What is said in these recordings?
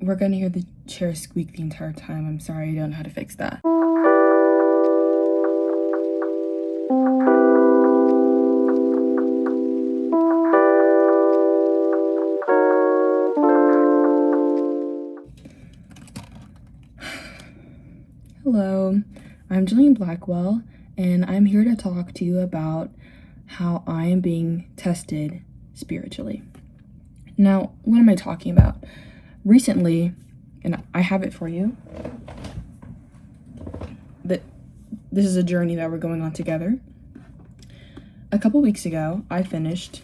we're gonna hear the chair squeak the entire time. I'm sorry, I don't know how to fix that. Hello, I'm Jillian Blackwell, and I'm here to talk to you about how I am being tested spiritually. Now, what am I talking about? Recently, and I have it for you, that this is a journey that we're going on together. A couple weeks ago, I finished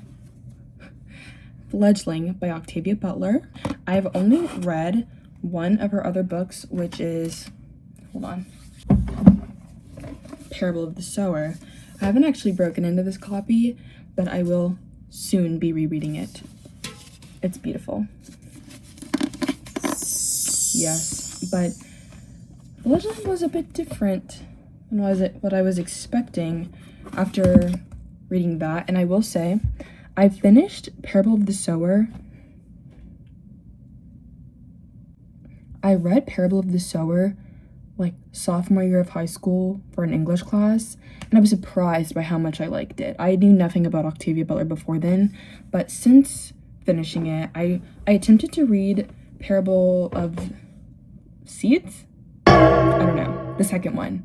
Fledgling by Octavia Butler. I've only read one of her other books, which is, hold on, Parable of the Sower. I haven't actually broken into this copy, but I will soon be rereading it. It's beautiful. Yes, but Fledgling was a bit different than what I was expecting after reading that. And I will say, I finished Parable of the Sower. I read Parable of the Sower like sophomore year of high school for an English class, and I was surprised by how much I liked it. I knew nothing about Octavia Butler before then, but since finishing it, I attempted to read Parable of Seeds? I don't know, the second one.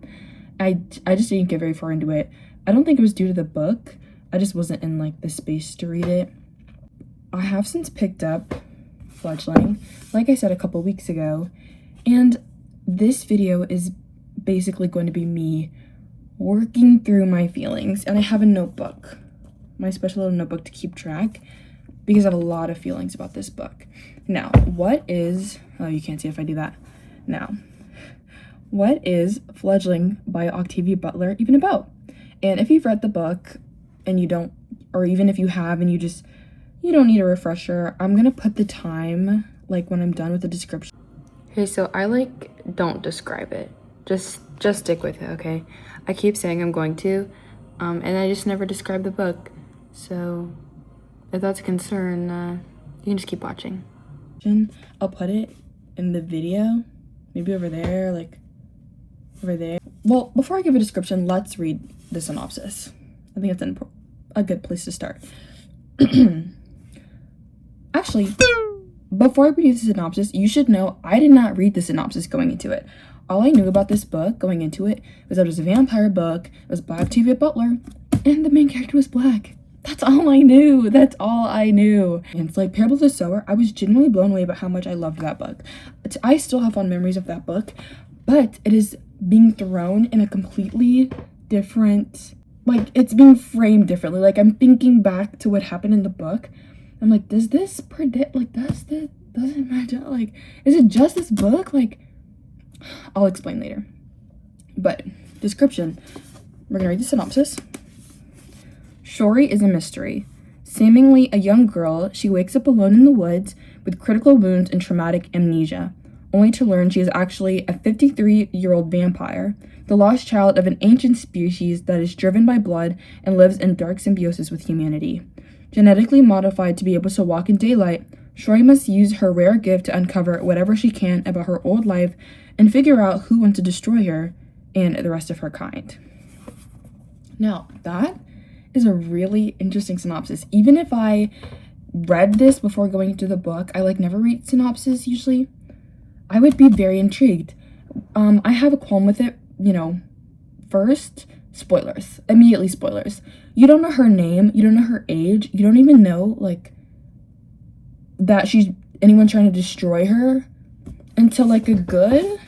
I just didn't get very far into it. I don't think it was due to the book. I just wasn't in like the space to read it. I have since picked up Fledgling, like I said a couple weeks ago, and this video is basically going to be me working through my feelings, and I have a notebook, my special little notebook to keep track, because I have a lot of feelings about this book. Now, what is, oh, you can't see if I do that. Now, what is Fledgling by Octavia Butler even about? And if you've read the book and you don't, or even if you have and you don't need a refresher, I'm gonna put the time, like when I'm done with the description. Okay, so I don't describe it. Just stick with it, okay? I keep saying I'm going to, and I just never describe the book. So if that's a concern, you can just keep watching. I'll put it in the video, maybe over there, like over there. Well, before I give a description, let's read the synopsis. I think it's a good place to start. Actually, before I read the synopsis, you should know I did not read the synopsis going into it. All I knew about this book going into it was that it was a vampire book, it was by Octavia Butler, and the main character was black. That's all I knew. That's all I knew. And it's like Parable of the Sower, I was genuinely blown away about how much I loved that book. I still have fond memories of that book, but it is being thrown in a completely different, like it's being framed differently. Like I'm thinking back to what happened in the book. I'm like, does this predict, like, doesn't matter, like, is it just this book? Like, I'll explain later. But, description. We're gonna read the synopsis. Shori is a mystery. Seemingly a young girl, she wakes up alone in the woods with critical wounds and traumatic amnesia, only to learn she is actually a 53-year-old vampire, the lost child of an ancient species that is driven by blood and lives in dark symbiosis with humanity. Genetically modified to be able to walk in daylight, Shori must use her rare gift to uncover whatever she can about her old life and figure out who wants to destroy her and the rest of her kind. Now, that is a really interesting synopsis. Even if I read this before going into the book, I never read synopsis usually, I would be very intrigued. I have a qualm with it, first, spoilers. Immediately spoilers. You don't know her name, you don't know her age, you don't even know, that she's anyone trying to destroy her until, a good,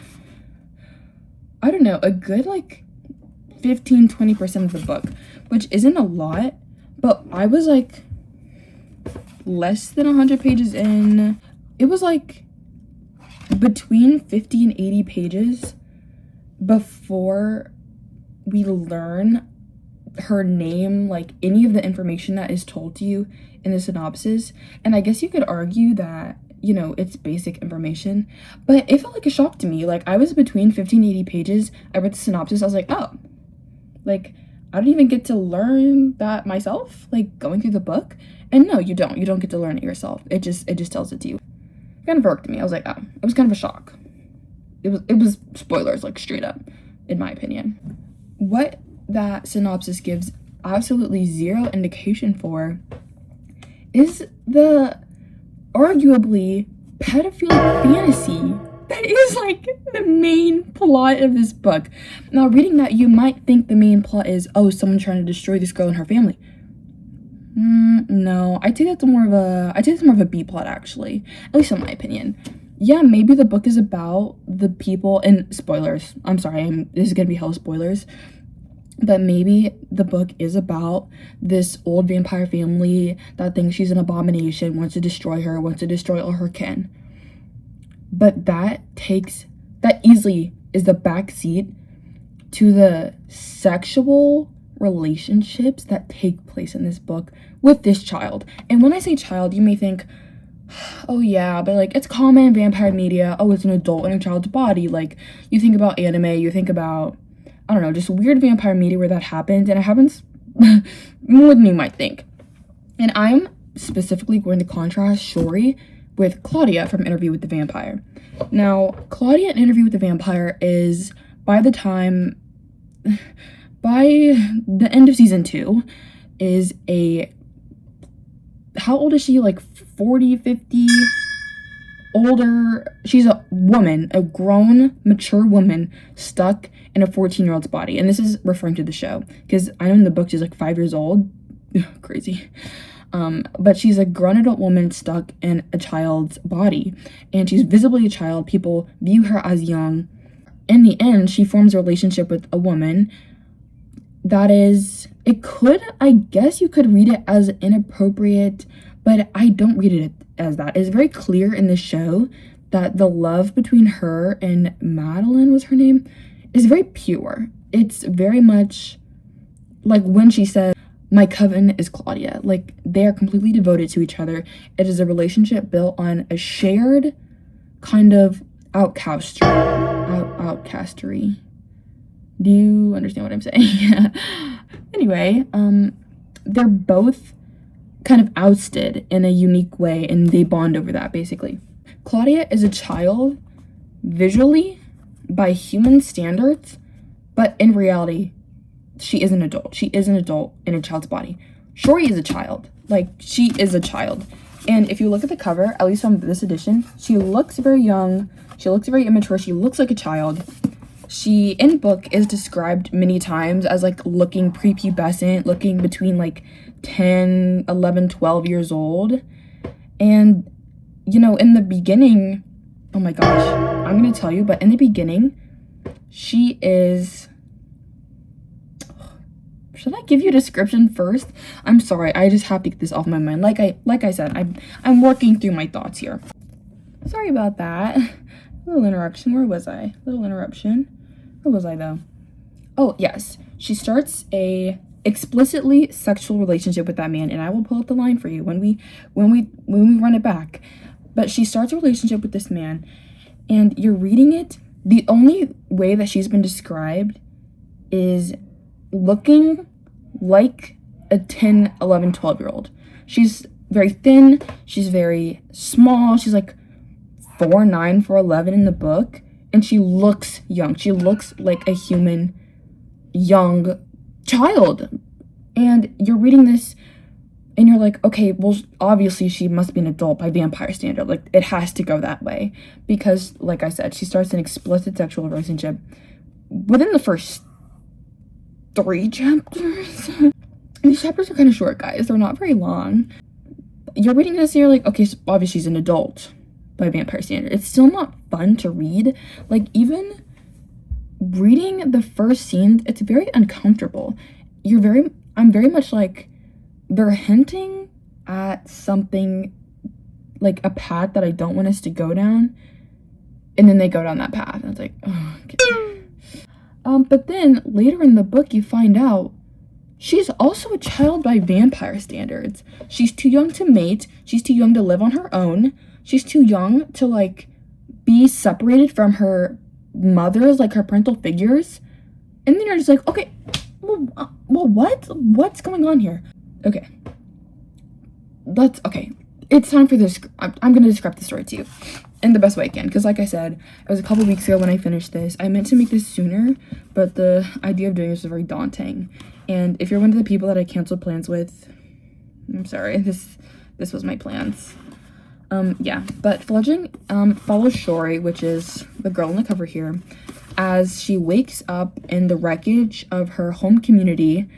15-20% of the book, which isn't a lot, but I was, less than 100 pages in. It was, between 50 and 80 pages before we learn her name, any of the information that is told to you in the synopsis. And I guess you could argue that, it's basic information, but it felt like a shock to me. I was between 50 and 80 pages. I read the synopsis. I was like, oh, I don't even get to learn that myself, going through the book. And no, you don't get to learn it yourself. It just tells it to you. kind of irked me. I was like, oh, it was kind of a shock. It was spoilers, like, straight up, in my opinion. What that synopsis gives absolutely zero indication for is the arguably pedophilic fantasy that is like the main plot of this book. Now, reading that, you might think the main plot is, oh, someone trying to destroy this girl and her family. No, I take that's more of a B plot, actually, at least in my opinion. Yeah, maybe the book is about the people, and spoilers, I'm sorry, this is gonna be hell spoilers, but maybe the book is about this old vampire family that thinks she's an abomination, wants to destroy her, wants to destroy all her kin. But that easily is the backseat to the sexual relationships that take place in this book with this child. And when I say child, you may think, oh yeah, but like, it's common in vampire media. Oh, it's an adult in a child's body. Like, you think about anime, you think about, I don't know, just weird vampire media where that happens, and it happens more than you might think. And I'm specifically going to contrast Shori with Claudia from Interview with the Vampire. Now, Claudia in Interview with the Vampire is, by the end of season 2, is how old is she? Like 40, 50, older. She's a woman, a grown, mature woman stuck in a 14-year-old's body. And this is referring to the show, because I know in the book she's like 5 years old. Crazy. But she's a grown adult woman stuck in a child's body, and she's visibly a child. People view her as young. In the end, she forms a relationship with a woman that is, I guess you could read it as inappropriate, but I don't read it as that. It's very clear in the show that the love between her and Madeline, was her name, is very pure. It's very much like when she said, my coven is Claudia. Like, they are completely devoted to each other. It is a relationship built on a shared kind of outcastery. Do you understand what I'm saying? Yeah. Anyway, they're both kind of ousted in a unique way, and they bond over that, basically. Claudia is a child visually by human standards, but in reality, she is an adult. She is an adult in a child's body. Shori is a child. Like, she is a child. And if you look at the cover, at least from this edition, she looks very young. She looks very immature. She looks like a child. She, in book, is described many times as, like, looking prepubescent, looking between, like, 10, 11, 12 years old. And, you know, in the beginning, oh my gosh, I'm going to tell you, but in the beginning, she is... Should I give you a description first? I'm sorry, I just have to get this off my mind. Like I said, I'm working through my thoughts here. Sorry about that. Little interruption. Where was I? Little interruption. Where was I though? Oh yes, she starts a explicitly sexual relationship with that man, and I will pull up the line for you when we run it back. But she starts a relationship with this man, and you're reading it. The only way that she's been described is looking like a 10, 11, 12-year-old. She's very thin. She's very small. She's like 4'9", 4'11" in the book. And she looks young. She looks like a human young child. And you're reading this and you're like, okay, well, obviously she must be an adult by vampire standard. Like, it has to go that way. Because, like I said, she starts an explicit sexual relationship within the first 3 chapters. These chapters are kind of short, guys. They're not very long. You're reading this and you're like, okay, so obviously she's an adult by vampire standard. It's still not fun to read. Like, even reading the first scenes, it's very uncomfortable. I'm very much like, they're hinting at something, like a path that I don't want us to go down, and then they go down that path, and it's like, oh, okay. But then later in the book, you find out she's also a child by vampire standards. She's too young to mate. She's too young to live on her own. She's too young to, like, be separated from her mothers, like her parental figures. And then you're just like, okay, well, what's going on here? Okay. it's time for this. I'm going to describe the story to you in the best way I can, because like I said, it was a couple weeks ago when I finished this. I meant to make this sooner, but the idea of doing this was very daunting. And if you're one of the people that I canceled plans with, I'm sorry, this was my plans. Yeah, but Fledgling follows Shori, which is the girl in the cover here, as she wakes up in the wreckage of her home community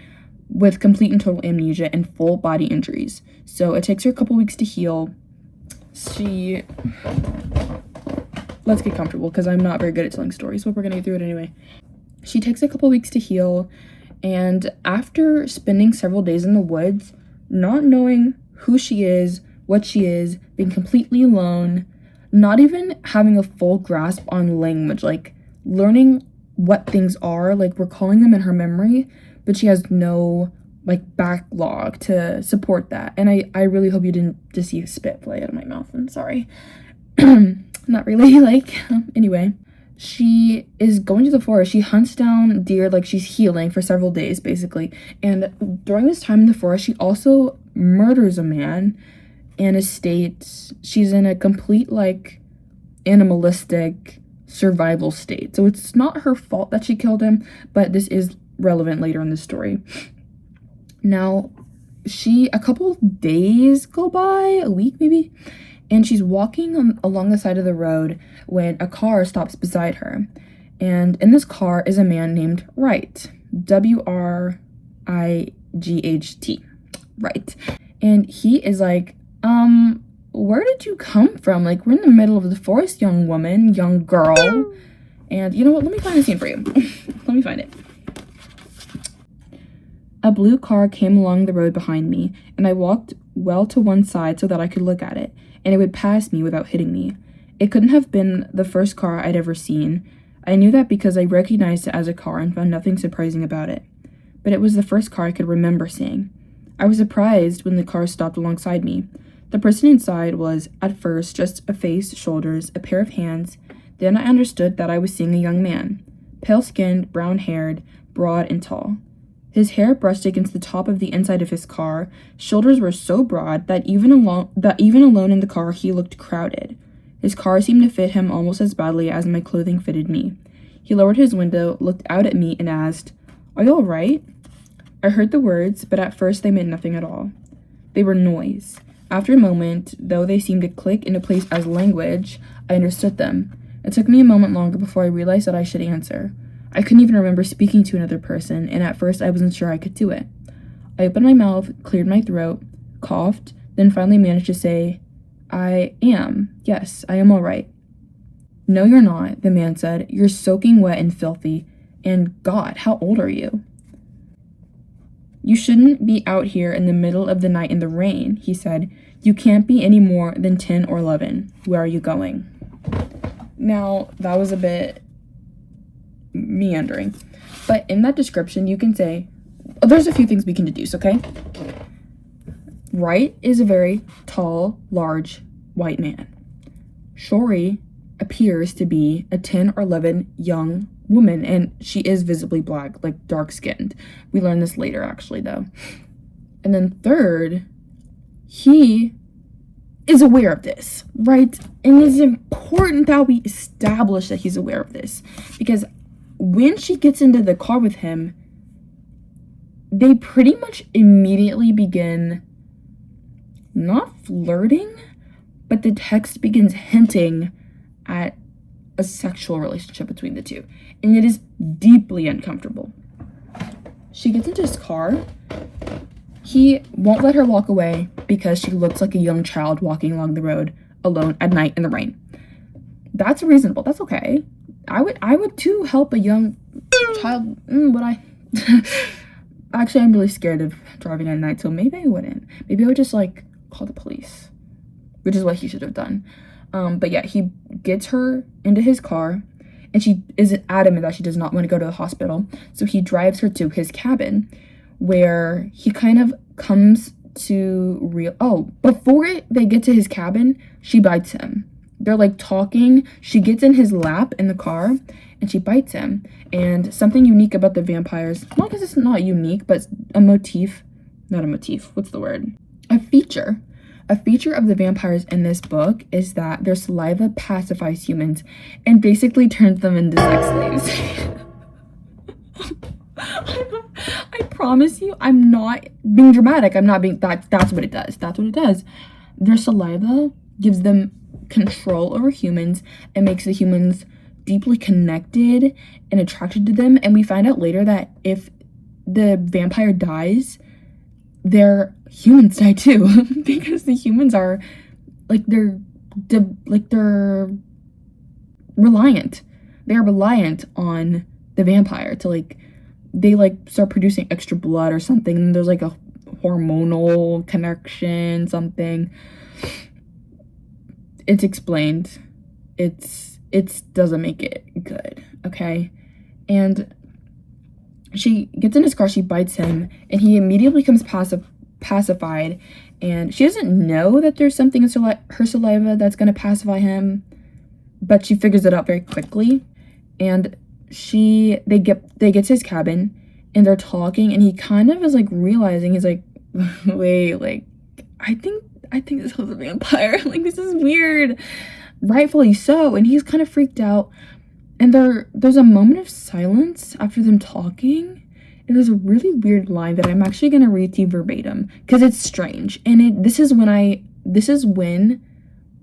with complete and total amnesia and full body injuries. So it takes her a couple weeks to heal. Let's get comfortable, because I'm not very good at telling stories, but we're gonna get through it anyway. She takes a couple weeks to heal, and after spending several days in the woods, not knowing who she is, what she is, being completely alone, not even having a full grasp on language, like learning what things are, like recalling them in her memory, but she has no like backlog to support that. And I really hope you didn't just see a spit fly out of my mouth. I'm sorry. Not really, like, anyway. She is going to the forest. She hunts down deer, like she's healing for several days, basically. And during this time in the forest, she also murders a man in a state. She's in a complete, like, animalistic survival state. So it's not her fault that she killed him, but this is relevant later in the story. Now, a couple days go by, a week maybe, and she's walking along the side of the road when a car stops beside her. And in this car is a man named Wright. Wright. Right. And he is like, where did you come from? Like, we're in the middle of the forest, young woman, young girl. And you know what? Let me find the scene for you. Let me find it. A blue car came along the road behind me, and I walked well to one side so that I could look at it, and it would pass me without hitting me. It couldn't have been the first car I'd ever seen. I knew that because I recognized it as a car and found nothing surprising about it. But it was the first car I could remember seeing. I was surprised when the car stopped alongside me. The person inside was, at first, just a face, shoulders, a pair of hands. Then I understood that I was seeing a young man. Pale-skinned, brown-haired, broad and tall. His hair brushed against the top of the inside of his car. Shoulders were so broad that even alone in the car he looked crowded. His car seemed to fit him almost as badly as my clothing fitted me. He lowered his window, looked out at me, and asked, "Are you all right?" I heard the words, but at first they meant nothing at all. They were noise. After a moment, though they seemed to click into place as language, I understood them. It took me a moment longer before I realized that I should answer. I couldn't even remember speaking to another person, and at first I wasn't sure I could do it. I opened my mouth, cleared my throat, coughed, then finally managed to say, Yes, I am all right." "No, you're not," the man said. "You're soaking wet and filthy. And God, how old are you?" "You shouldn't be out here in the middle of the night in the rain," he said. "You can't be any more than 10 or 11. Where are you going?" Now, that was a bit meandering, but in that description you can say, there's a few things we can deduce, okay? Wright is a very tall, large, white man. Shori appears to be a 10 or 11 young woman, and she is visibly black, like dark-skinned. We learn this later, actually, though. And then third, he is aware of this, right? And it's important that we establish that he's aware of this, because when she gets into the car with him, they pretty much immediately begin not flirting, but the text begins hinting at a sexual relationship between the two, and it is deeply uncomfortable. She gets into his car. He won't let her walk away because she looks like a young child walking along the road alone at night in the rain. That's reasonable. That's okay. I would too help a young child. Would I? Actually, I'm really scared of driving at night, so maybe I wouldn't. Maybe I would just like call the police, which is what he should have done. But yeah, he gets her into his car, and she is adamant that she does not want to go to the hospital. So he drives her to his cabin, where he kind of comes to before they get to his cabin, she bites him. They're like talking. She gets in his lap in the car and she bites him. And something unique about the vampires, not because it's not unique, but a feature A feature of the vampires in this book is that their saliva pacifies humans and basically turns them into sex slaves. I promise you, I'm not being dramatic. I'm not being, that's what it does. That's what it does. Their saliva gives them control over humans and makes the humans deeply connected and attracted to them. And we find out later that if the vampire dies, their humans die too. Because the humans are they're reliant. They're reliant on the vampire to they start producing extra blood or something, and there's a hormonal connection, something. It's explained. It doesn't make it good, okay? And she gets in his car, she bites him, and he immediately becomes pacified, and she doesn't know that there's something in her saliva that's going to pacify him, but she figures it out very quickly. And they get to his cabin, and they're talking, and he kind of is realizing, he's wait, I think this was a vampire. This is weird. Rightfully so. And he's kind of freaked out, and there's a moment of silence after them talking, and there's a really weird line that I'm actually gonna read to you verbatim because it's strange. And this is when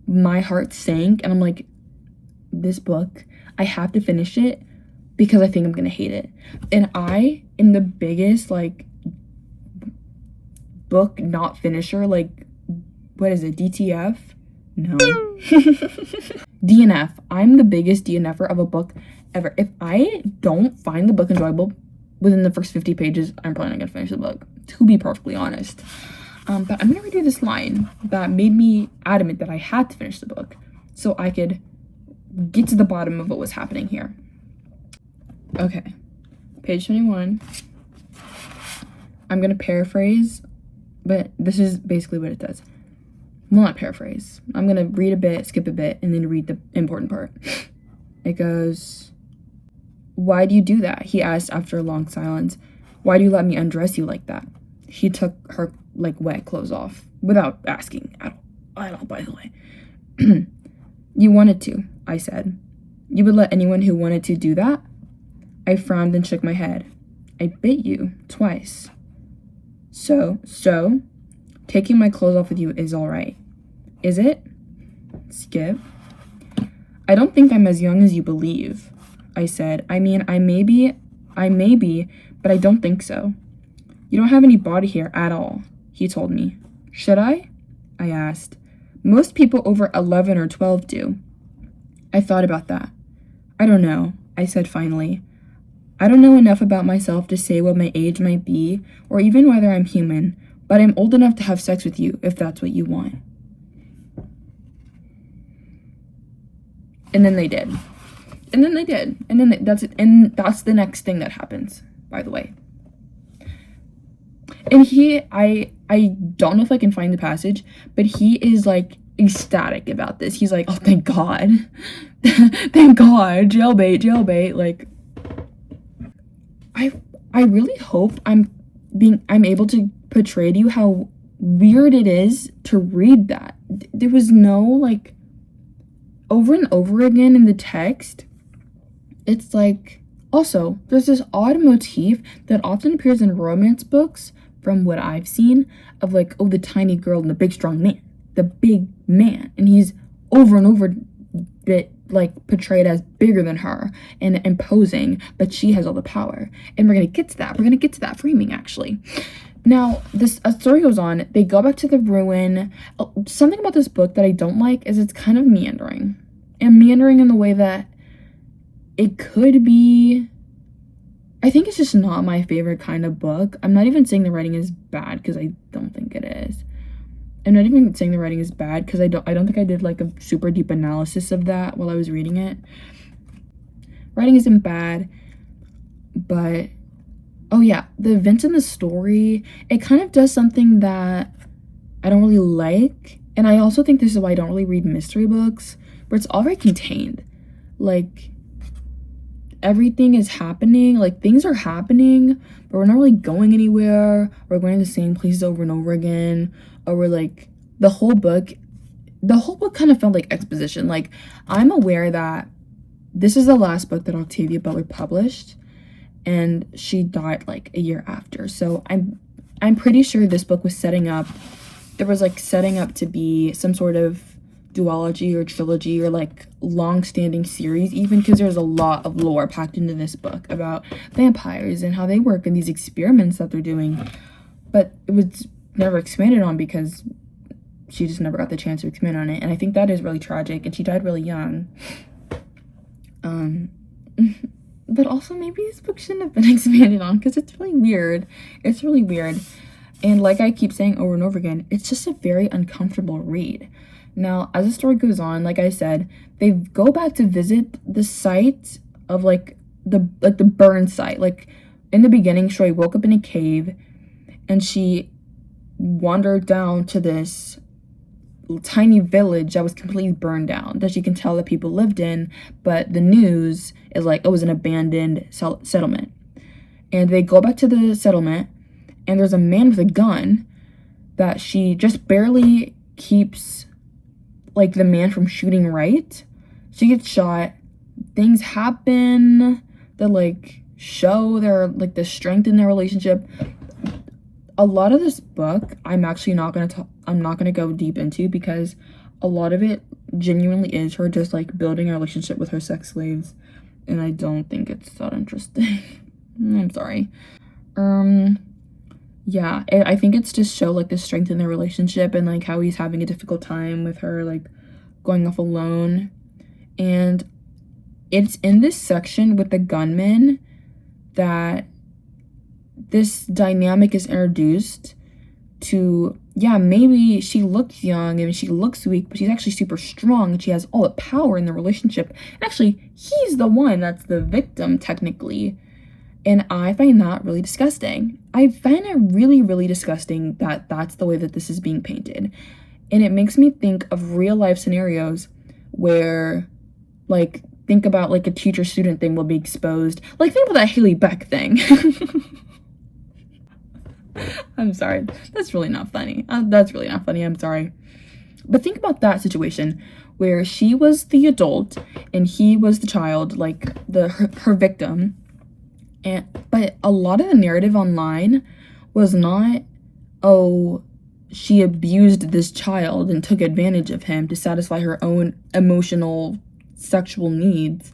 my heart sank, and I'm like, this book, I have to finish it because I think I'm gonna hate it. And I am the biggest book not finisher, what is it, DTF? No. DNF. I'm the biggest DNFer of a book ever. If I don't find the book enjoyable within the first 50 pages, I'm probably not gonna finish the book, to be perfectly honest. But I'm gonna redo this line that made me adamant that I had to finish the book so I could get to the bottom of what was happening here. Okay, page 21. I'm gonna paraphrase, but this is basically what it does. Well, not paraphrase. I'm gonna read a bit, skip a bit, and then read the important part. It goes, "Why do you do that?" he asked after a long silence. "Why do you let me undress you like that?" She took her wet clothes off without asking at all, by the way. "You wanted to," I said. "You would let anyone who wanted to do that?" I frowned and shook my head. "I bit you twice." So, taking my clothes off with you is all right. Is it? Skip. "I don't think I'm as young as you believe," I said. I mean, I may be, but I don't think so." "You don't have any body hair at all," he told me. "Should I?" I asked. "Most people over 11 or 12 do." I thought about that. "I don't know," I said finally. "I don't know enough about myself to say what my age might be, or even whether I'm human, but I'm old enough to have sex with you if that's what you want." And then they did. And then that's it. And that's the next thing that happens, by the way. And I don't know if I can find the passage, but he is ecstatic about this. He's like, "Oh, thank God." Thank God. Jailbait. I really hope I'm able to portray to you how weird it is to read that. There was no over and over again in the text. It's also there's this odd motif that often appears in romance books from what I've seen of the tiny girl and the big strong man, and he's over and over bit portrayed as bigger than her and imposing, but she has all the power. And we're gonna get to that framing actually. Now, a story goes on. They go back to the ruin. Something about this book that I don't like is it's kind of meandering. And meandering in the way that it could be. I think it's just not my favorite kind of book. I'm not even saying the writing is bad because I don't think it is. I'm not even saying the writing is bad because I don't think I did a super deep analysis of that while I was reading it. Writing isn't bad, but oh yeah, the events in the story, it kind of does something that I don't really like. And I also think this is why I don't really read mystery books, where it's all very contained. Everything is happening, things are happening, but we're not really going anywhere. We're going to the same places over and over again, or we're the whole book kind of felt like exposition. Like, I'm aware that this is the last book that Octavia Butler published, and she died like a year after. So I'm pretty sure this book was setting up to be some sort of duology or trilogy or like long-standing series, even, because there's a lot of lore packed into this book about vampires and how they work and these experiments that they're doing, but it was never expanded on because she just never got the chance to expand on it. And I think that is really tragic, and she died really young. But also maybe this book shouldn't have been expanded on, because it's really weird. And like I keep saying over and over again, it's just a very uncomfortable read. Now, as the story goes on, like I said, they go back to visit the site of like the burn site. Like, in the beginning, Shoy woke up in a cave and she wandered down to this tiny village that was completely burned down, that you can tell that people lived in, but the news is like it was an abandoned settlement. And they go back to the settlement, and there's a man with a gun that she just barely keeps like the man from shooting right. She gets shot. Things happen that like show their like the strength in their relationship. A lot of this book I'm not gonna go deep into, because a lot of it genuinely is her just like building a relationship with her sex slaves, and I don't think it's that interesting. I'm sorry. Yeah, I think it's just show like the strength in their relationship, and like how he's having a difficult time with her like going off alone. And it's in this section with the gunman that this dynamic is introduced to, yeah, maybe she looks young and she looks weak, but she's actually super strong and she has all the power in the relationship. And actually, he's the one that's the victim, technically. And I find that really disgusting. I find it really, really disgusting that that's the way that this is being painted. And it makes me think of real life scenarios where, like, think about, like, a teacher-student thing will be exposed. Like, think about that Haley Beck thing. I'm sorry. That's really not funny. I'm sorry. But think about that situation where she was the adult and he was the child, like, her victim. But a lot of the narrative online was not, oh, she abused this child and took advantage of him to satisfy her own emotional, sexual needs,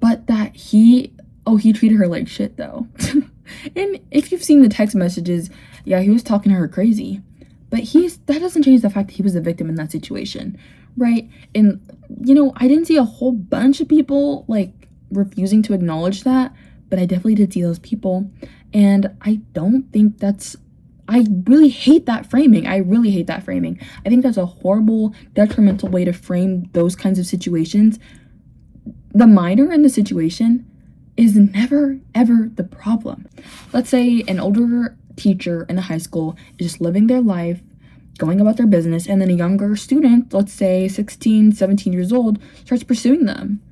but that he treated her like shit, though. And if you've seen the text messages, yeah, he was talking to her crazy, but that doesn't change the fact that he was the victim in that situation, right? And, you know, I didn't see a whole bunch of people, like, refusing to acknowledge that, but I definitely did see those people, and I really hate that framing. I think that's a horrible, detrimental way to frame those kinds of situations. The minor in the situation is never, ever the problem. Let's say an older teacher in a high school is just living their life, going about their business, and then a younger student, let's say 16, 17 years old, starts pursuing them.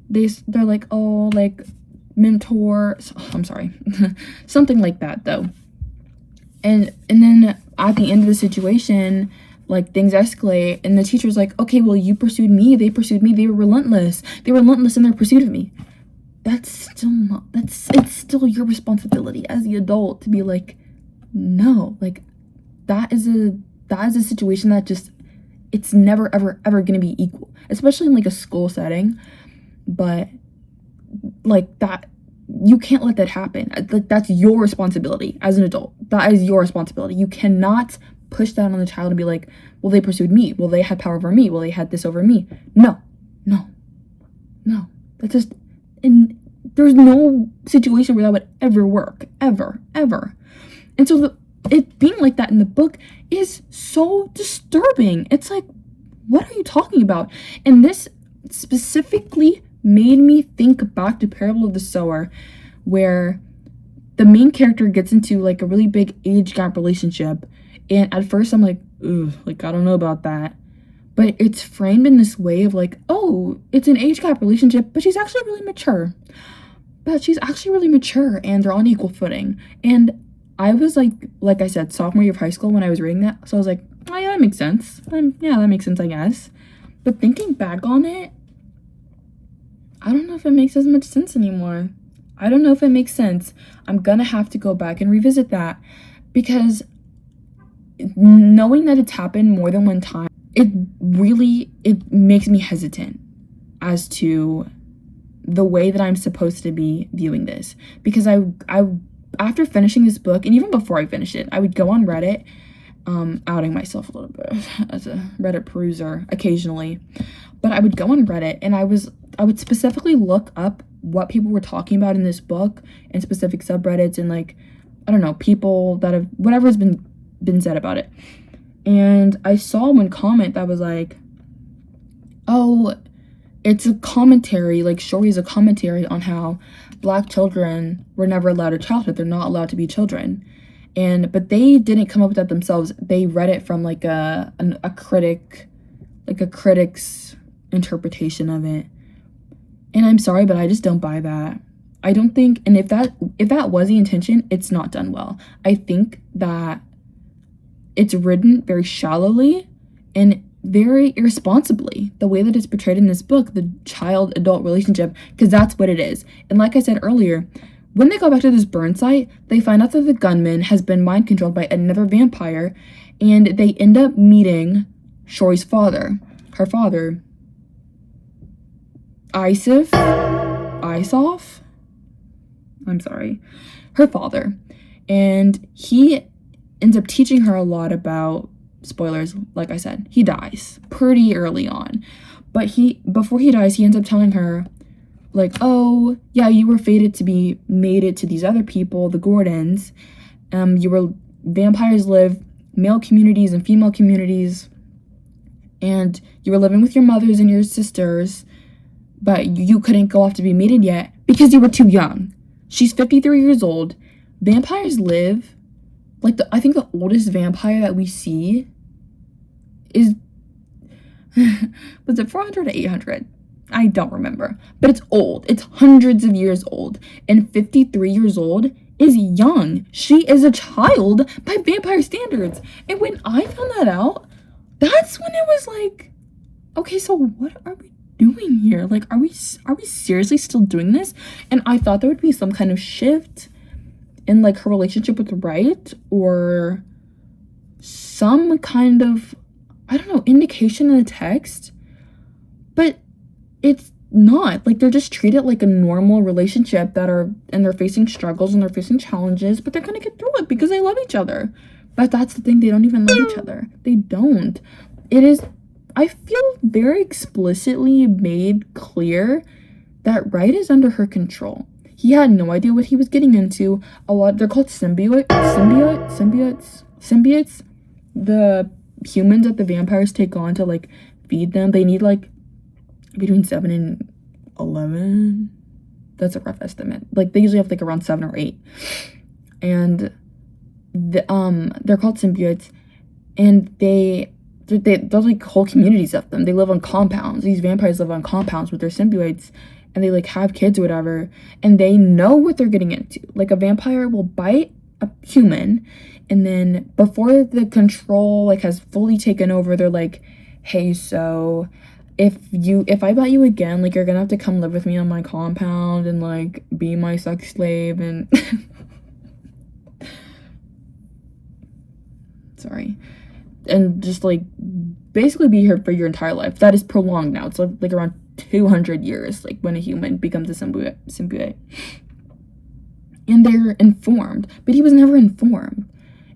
They're like, oh, like, mentor, I'm sorry, something like that, though. And then at the end of the situation, like, things escalate, and the teacher's like, okay, well, you pursued me, they pursued me, they were relentless in their pursuit of me. It's still your responsibility as the adult to be like, no, like, that is a situation that just, it's never, ever, ever gonna be equal, especially in, like, a school setting. But, like, that, you can't let that happen. Like, that's your responsibility as an adult. That is your responsibility. You cannot push that on the child and be like, well, they pursued me, well, they had power over me, well, they had this over me. No. That's just, and there's no situation where that would ever work, ever. And so it being like that in the book is so disturbing. It's like, what are you talking about? And this specifically made me think back to Parable of the Sower, where the main character gets into, like, a really big age gap relationship, and at first I'm like, ugh, like, I don't know about that, but it's framed in this way of like, oh, it's an age gap relationship, but she's actually really mature, and they're on equal footing. And I was like I said, sophomore year of high school when I was reading that. So I was like, oh yeah, that makes sense. Yeah, that makes sense, I guess. But thinking back on it, I don't know if it makes as much sense anymore. I don't know if it makes sense. I'm gonna have to go back and revisit that, because knowing that it's happened more than one time, it makes me hesitant as to the way that I'm supposed to be viewing this. Because I after finishing this book, and even before I finished it, I would go on Reddit, outing myself a little bit as a Reddit peruser occasionally, but I would go on Reddit and I would specifically look up what people were talking about in this book and specific subreddits and like, I don't know, people that have whatever has been said about it. And I saw one comment that was like, oh, it's a commentary, like Shori is a commentary on how Black children were never allowed a childhood. They're not allowed to be children. But they didn't come up with that themselves. They read it from like a critic's interpretation of it. And I'm sorry, but I just don't buy that. I don't think, and if that was the intention, it's not done well. I think that it's written very shallowly and very irresponsibly, the way that it's portrayed in this book, the child-adult relationship, because that's what it is. And like I said earlier, when they go back to this burn site, they find out that the gunman has been mind controlled by another vampire, and they end up meeting Shori's father, her father, Isof, I'm sorry, her father, and he ends up teaching her a lot about, spoilers, like I said, he dies pretty early on, but before he dies, he ends up telling her, like, oh, yeah, you were fated to be mated to these other people, the Gordons, vampires live male communities and female communities, and you were living with your mothers and your sisters, but you couldn't go off to be mated yet because you were too young. She's 53 years old. Vampires live, like, I think the oldest vampire that we see is, was it 400 or 800? I don't remember, but it's old. It's hundreds of years old, and 53 years old is young. She is a child by vampire standards. And when I found that out, that's when it was like, okay, so what are we doing here? Like, are we seriously still doing this? And I thought there would be some kind of shift in like her relationship with Wright, or some kind of, I don't know, indication in the text, but it's not. Like, they're just treated like a normal relationship and they're facing struggles and they're facing challenges, but they're gonna get through it because they love each other. But that's the thing, they don't even love each other. They don't. It is, I feel, very explicitly made clear that Wright is under her control. He had no idea what he was getting into. They're called symbiotes. The humans that the vampires take on to like feed them, they need like between 7 and 11. That's a rough estimate. Like, they usually have like around 7 or 8. And they're called symbiotes, and there's like whole communities of them. They live on compounds. These vampires live on compounds with their symbiotes, and they like have kids or whatever, and they know what they're getting into. Like, a vampire will bite a human, and then before the control like has fully taken over, they're like, hey, so if I bite you again, like, you're gonna have to come live with me on my compound and like be my sex slave and sorry, and just like basically be here for your entire life. That is prolonged now. It's like around 200 years, like when a human becomes a symbiote. And they're informed, but he was never informed.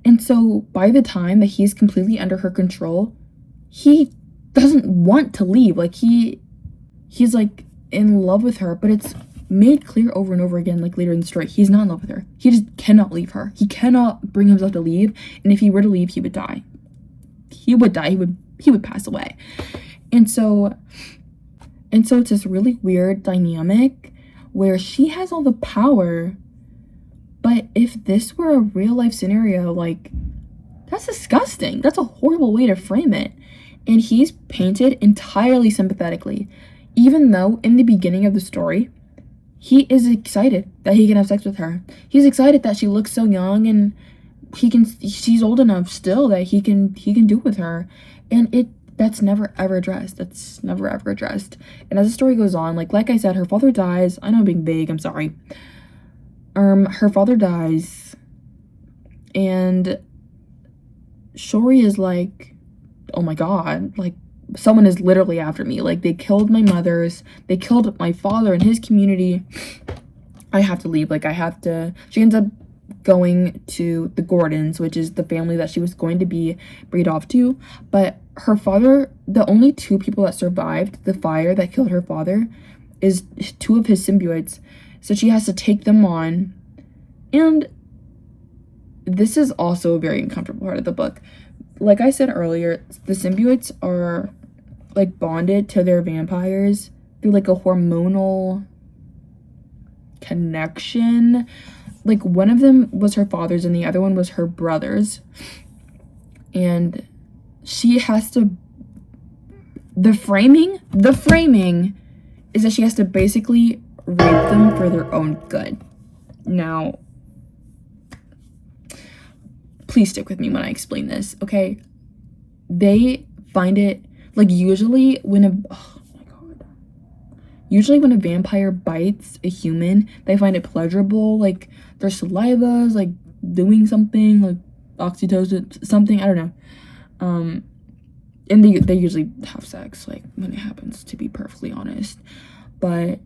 And so by the time that he's completely under her control, he doesn't want to leave. Like, he's like in love with her, but it's made clear over and over again, like later in the story, he's not in love with her. He just cannot leave her. He cannot bring himself to leave, and if he were to leave, he would die. He would pass away. And so it's this really weird dynamic where she has all the power, but if this were a real life scenario, like, that's disgusting. That's a horrible way to frame it. And he's painted entirely sympathetically, even though in the beginning of the story, he is excited that he can have sex with her. He's excited that she looks so young and he's old enough still that he can do with her, and that's never ever addressed. That's never ever addressed. And as the story goes on, like I said, her father dies. I know I'm being vague, I'm sorry. Her father dies, and Shori is like, oh my god, like, someone is literally after me. Like, they killed my mother's, they killed my father and his community. I have to leave. Like, she ends up going to the Gordons, which is the family that she was going to be breed off to. But her father, the only two people that survived the fire that killed her father is two of his symbiotes. So she has to take them on. And this is also a very uncomfortable part of the book. Like I said earlier, the symbiotes are like bonded to their vampires through like a hormonal connection. Like, one of them was her father's and the other one was her brother's, and she has to, the framing is that she has to basically rape them for their own good. Now, please stick with me when I explain this, okay? They find it, like, usually when a vampire bites a human, they find it pleasurable. Like, their saliva is, like, doing something, like oxytocin, something, I don't know. And they usually have sex, like, when it happens, to be perfectly honest. But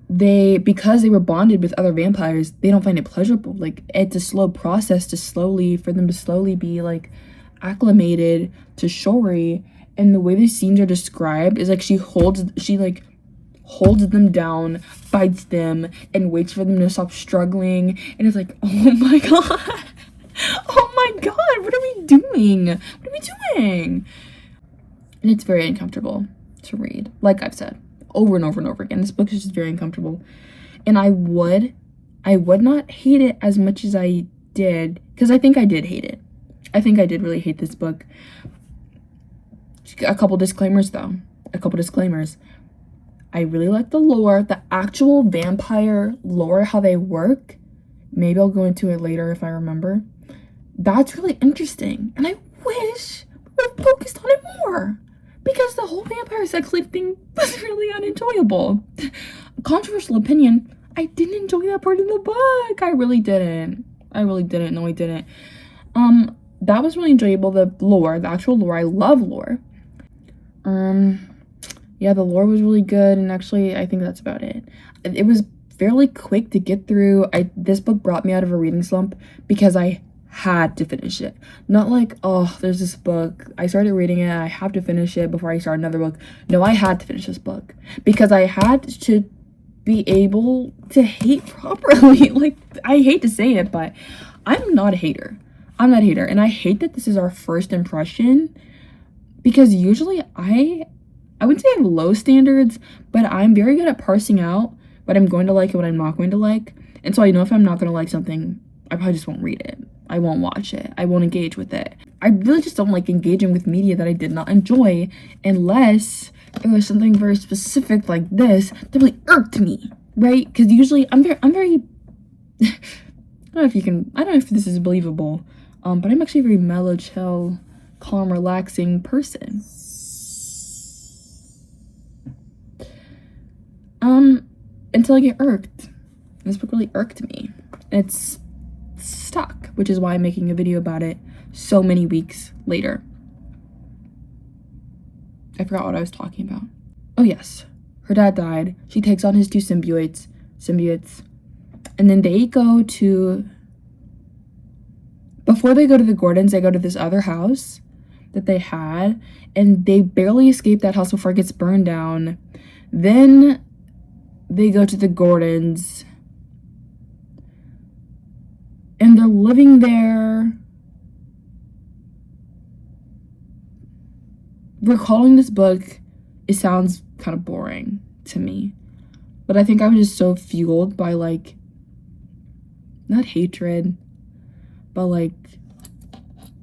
because they were bonded with other vampires, they don't find it pleasurable. Like, it's a slow process for them to slowly be, like, acclimated to Shori. And the way the scenes are described is, like, she holds them down, bites them, and waits for them to stop struggling. And it's like, oh my god. Oh my god, what are we doing? And it's very uncomfortable to read. Like I've said over and over and over again, this book is just very uncomfortable. And I would not hate it as much as I did, because I think I did hate it. I think I did really hate this book. A couple disclaimers. I really like the lore, the actual vampire lore, how they work. Maybe I'll go into it later if I remember. That's really interesting. And I wish we would have focused on it more, because the whole vampire sex slave thing was really unenjoyable. Controversial opinion, I didn't enjoy that part of the book. I really didn't. No, I didn't. That was really enjoyable. The lore, the actual lore. I love lore. Yeah, the lore was really good, and actually, I think that's about it. It was fairly quick to get through. This book brought me out of a reading slump because I had to finish it. Not like, oh, there's this book, I started reading it, I have to finish it before I start another book. No, I had to finish this book because I had to be able to hate properly. Like, I hate to say it, but I'm not a hater. And I hate that this is our first impression, because usually I wouldn't say I have low standards, but I'm very good at parsing out what I'm going to like and what I'm not going to like. And so I know if I'm not going to like something, I probably just won't read it. I won't watch it. I won't engage with it. I really just don't like engaging with media that I did not enjoy, unless it was something very specific like this that really irked me, right? Because usually I'm very I don't know if this is believable, but I'm actually a very mellow, chill, calm, relaxing person. Until I get irked. This book really irked me. It's stuck, which is why I'm making a video about it so many weeks later. I forgot what I was talking about. Oh yes, her dad died. She takes on his two symbiotes, and then they go to, before they go to the Gordons, they go to this other house that they had, and they barely escape that house before it gets burned down. Then they go to the Gordons, and they're living there. Recalling this book, it sounds kind of boring to me, but I think I was just so fueled by, like, not hatred, but like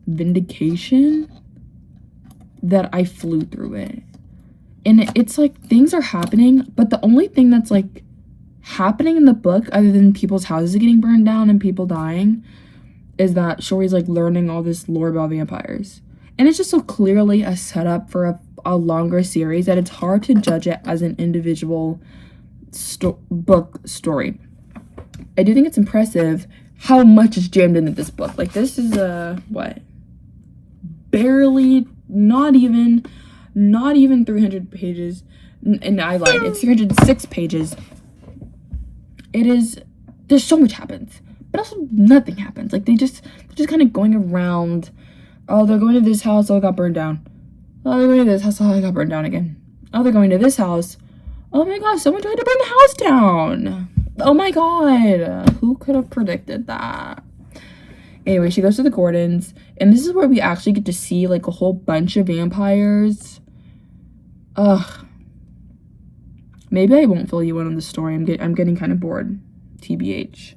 vindication, that I flew through it. And it's like things are happening, but the only thing that's like happening in the book, other than people's houses getting burned down and people dying, is that Shori's like learning all this lore about vampires. And it's just so clearly a setup for a longer series that it's hard to judge it as an individual book story. I do think it's impressive how much is jammed into this book. Like, this is barely, not even 300 pages. And I lied, it's 306 pages. There's so much happens, but also nothing happens. Like, they're just kind of going around. Oh, they're going to this house, oh, it got burned down. Oh, they're going to this house, oh, it got burned down again. Oh, they're going to this house. Oh my gosh, someone tried to burn the house down. Oh my god, who could have predicted that? Anyway, she goes to the Gordons, and this is where we actually get to see like a whole bunch of vampires. Ugh. Maybe I won't fill you in on the story. I'm getting kind of bored, TBH.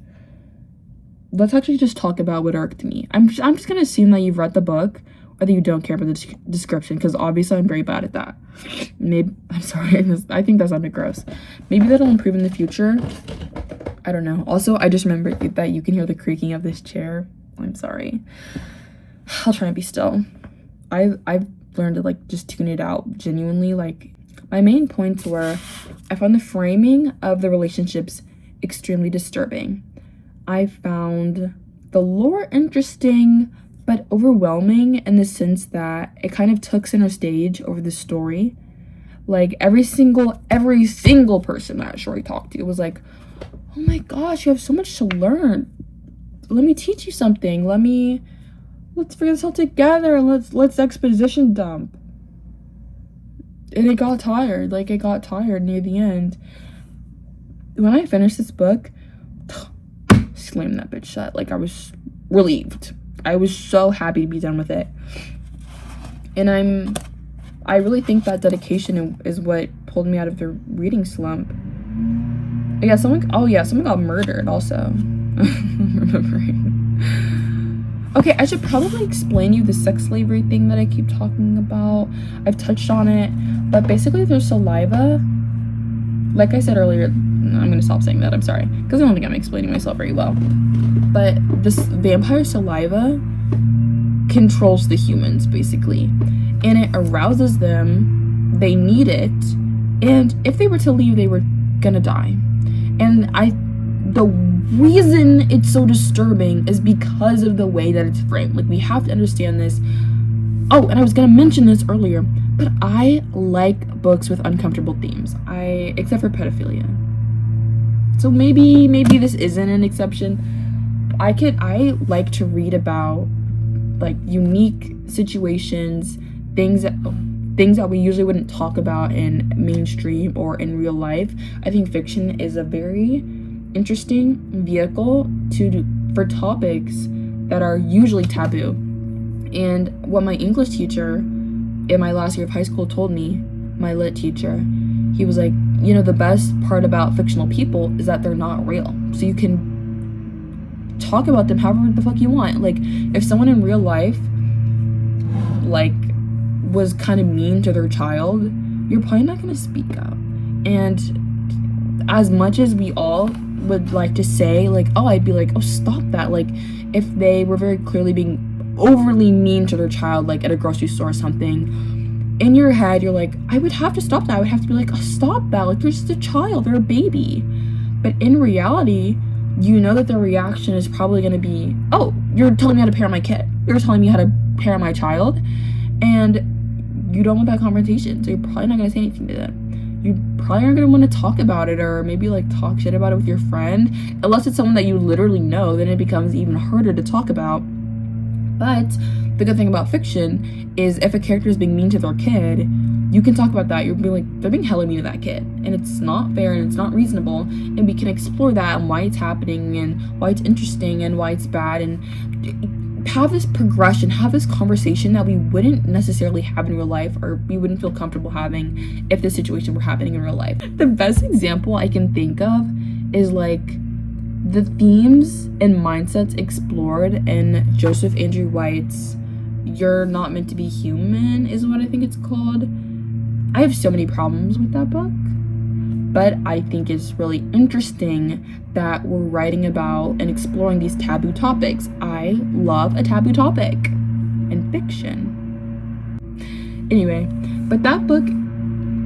Let's actually just talk about what irked me. I'm just gonna assume that you've read the book, or that you don't care about the description, because obviously I'm very bad at that. I'm sorry, I think that sounded gross. Maybe that'll improve in the future. I don't know. Also, I just remembered that you can hear the creaking of this chair. I'm sorry. I'll try and be still. I've learned to like just tune it out genuinely. Like, my main points were, I found the framing of the relationships extremely disturbing. I found the lore interesting, but overwhelming in the sense that it kind of took center stage over the story. Like, every single person that Shori talked to was like, oh my gosh, you have so much to learn. Let me teach you something. Let's figure this out together. Let's exposition dump. And it got tired. Like, it got tired near the end. When I finished this book, slammed that bitch shut. Like, I was relieved. I was so happy to be done with it. And I really think that dedication is what pulled me out of the reading slump. Yeah, someone got murdered also. I'm remembering. Okay, I should probably explain you the sex slavery thing that I keep talking about. I've touched on it, but basically there's saliva. Like I said earlier, I'm gonna stop saying that, I'm sorry, because I don't think I'm explaining myself very well. But this vampire saliva controls the humans, basically. And it arouses them, they need it, and if they were to leave, they were gonna die. And the reason it's so disturbing is because of the way that it's framed. Like, we have to understand this. Oh, and I was gonna mention this earlier, but I like books with uncomfortable themes. Except for pedophilia. So maybe this isn't an exception. I like to read about like unique situations, things that we usually wouldn't talk about in mainstream or in real life. I think fiction is a very interesting vehicle for topics that are usually taboo. And what my English teacher in my last year of high school told me, my lit teacher, he was like, you know, the best part about fictional people is that they're not real. So you can talk about them however the fuck you want. Like, if someone in real life, like, was kind of mean to their child, you're probably not going to speak up. And as much as we all would like to say, like, oh, I'd be like, oh, stop that. Like, if they were very clearly being overly mean to their child, like at a grocery store or something, in your head, you're like, I would have to stop that. I would have to be like, oh, stop that. Like, they're just a child. They're a baby. But in reality, you know that their reaction is probably going to be, oh, you're telling me how to parent my kid. You're telling me how to parent my child. And you don't want that confrontation. So you're probably not going to say anything to them. You probably aren't going to want to talk about it, or maybe like talk shit about it with your friend. Unless it's someone that you literally know, then it becomes even harder to talk about. But the good thing about fiction is if a character is being mean to their kid, you can talk about that. You'll be like, they're being hella mean to that kid, and it's not fair and it's not reasonable, and we can explore that and why it's happening and why it's interesting and why it's bad, and have this progression, have this conversation that we wouldn't necessarily have in real life, or we wouldn't feel comfortable having if this situation were happening in real life. The best example I can think of is like the themes and mindsets explored in Joseph Andrew White's You're Not Meant to Be Human is what I think it's called. I have so many problems with that book. but I think it's really interesting that we're writing about and exploring these taboo topics. I love a taboo topic in fiction. Anyway, but that book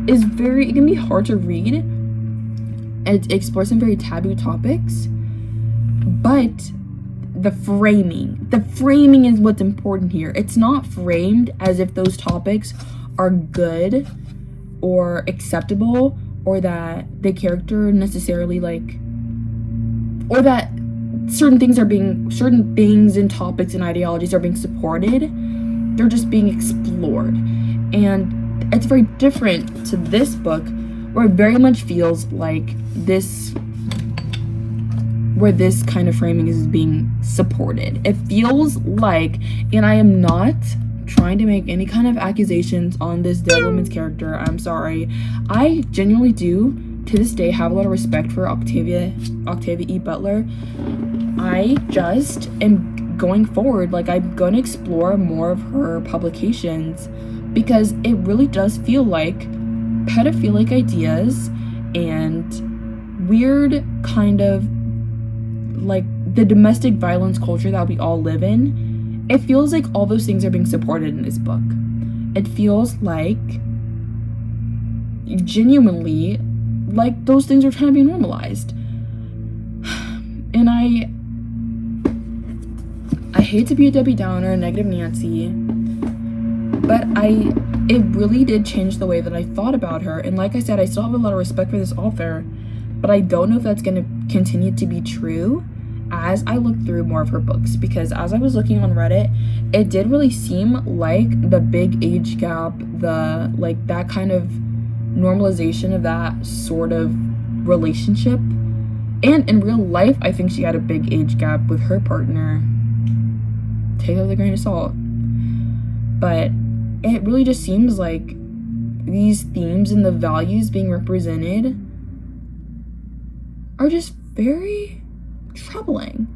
is it can be hard to read. It explores some very taboo topics, but the framing is what's important here. It's not framed as if those topics are good or acceptable, or that the character necessarily or that certain things and topics and ideologies are being supported. They're just being explored. And it's very different to this book, where it very much feels like this kind of framing is being supported. It feels like, and I am not trying to make any kind of accusations on this dead woman's character, I'm sorry. I genuinely do, to this day, have a lot of respect for Octavia E. Butler. I just am going forward, I'm going to explore more of her publications, because it really does feel like pedophilic ideas and weird kind of the domestic violence culture that we all live in. It feels like all those things are being supported in this book. It feels like genuinely those things are trying to be normalized. And I hate to be a Debbie Downer, negative Nancy, but it really did change the way that I thought about her. And like I said, I still have a lot of respect for this author, but I don't know if that's going to continue to be true as I look through more of her books, because as I was looking on Reddit, it did really seem like the big age gap, that kind of normalization of that sort of relationship. And in real life, I think she had a big age gap with her partner. Take it with a grain of salt. But it really just seems like these themes and the values being represented are just very troubling.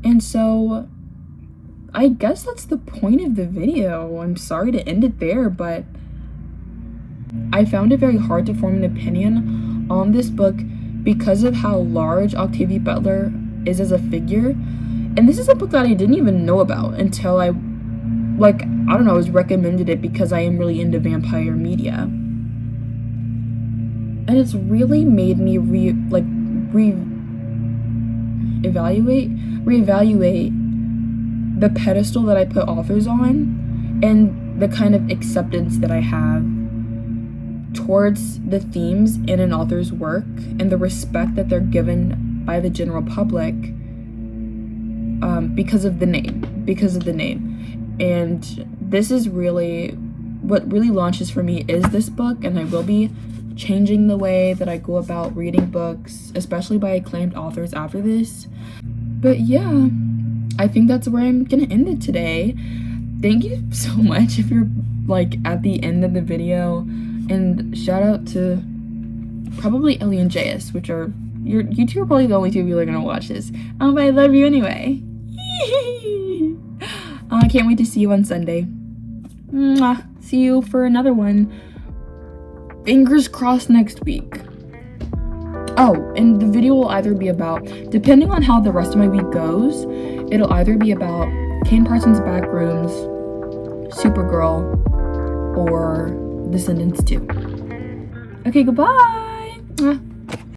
And so I guess that's the point of the video. I'm sorry to end it there, but I found it very hard to form an opinion on this book because of how large Octavia Butler is as a figure. And this is a book that I didn't even know about until I was recommended it, because I am really into vampire media. And it's really made me reevaluate the pedestal that I put authors on, and the kind of acceptance that I have towards the themes in an author's work, and the respect that they're given by the general public, because of the name. And this is really what really launches for me is this book, and I will be changing the way that I go about reading books, especially by acclaimed authors after this. But yeah, I think that's where I'm gonna end it today. Thank you so much if you're at the end of the video, and shout out to probably Ellie and JS, which are you two are probably the only two people that are gonna watch this. But I love you anyway. I can't wait to see you on Sunday. Mwah. See you for another one. Fingers crossed next week. Oh, and the video will either be about, depending on how the rest of my week goes, it'll either be about Kane Parsons' Backrooms, Supergirl, or Descendants 2. Okay, goodbye! Mwah.